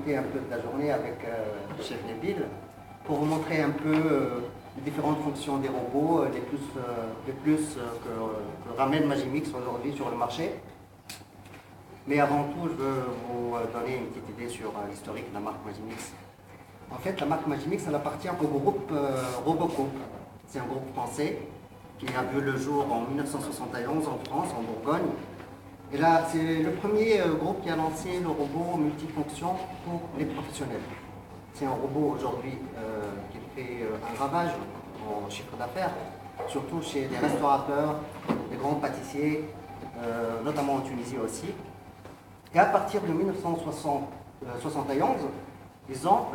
profiter un peu de la journée avec le chef Nabil pour vous montrer un peu les différentes fonctions des robots, les plus que ramène Magimix aujourd'hui sur le marché. Mais avant tout, je veux vous donner une petite idée sur l'historique de la marque Magimix. En fait, la marque Magimix, elle appartient au groupe Robocoupe. C'est un groupe français qui a vu le jour en 1971 en France, en Bourgogne. Et là, c'est le premier groupe qui a lancé le robot multifonction pour les professionnels. C'est un robot aujourd'hui qui fait un ravage en chiffre d'affaires, surtout chez les restaurateurs, les grands pâtissiers, notamment en Tunisie aussi. Et à partir de 1971, ils ont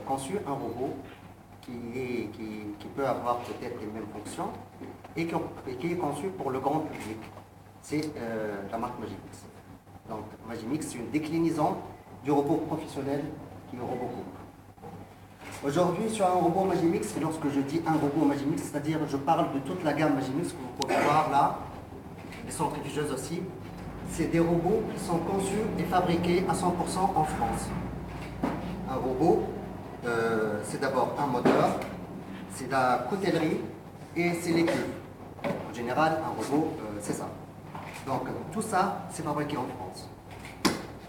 conçu un robot qui peut avoir peut-être les mêmes fonctions et qui est conçu pour le grand public. C'est la marque Magimix. Donc Magimix, c'est une déclinaison du robot professionnel qui est Robocoupe. Aujourd'hui, sur un robot Magimix, et lorsque je dis un robot Magimix, c'est-à-dire je parle de toute la gamme Magimix que vous pouvez voir là, les centrifugeuses aussi, c'est des robots qui sont conçus et fabriqués à 100% en France. Un robot, c'est d'abord un moteur, c'est de la coutellerie et c'est les cuves. En général, un robot, c'est ça. Donc tout ça, c'est fabriqué en France.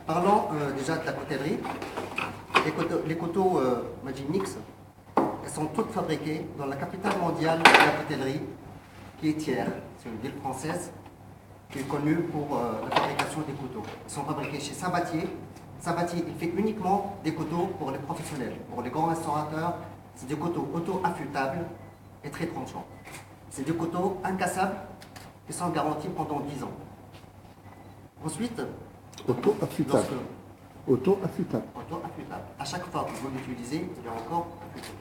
Parlons déjà de la coutellerie. Les couteaux Magimix, elles sont toutes fabriquées dans la capitale mondiale de la coutellerie, qui est Thiers. C'est une ville française qui est connue pour la fabrication des couteaux. Ils sont fabriqués chez Sabatier. Sabatier, il fait uniquement des couteaux pour les professionnels. Pour les grands restaurateurs, c'est des couteaux auto-affûtables et très tranchants. C'est des couteaux incassables qui sont garantis pendant 10 ans. Ensuite, auto-affûtable. Auto-affûtable. Auto-affûtable. À chaque fois que vous l'utilisez, il est encore affûté.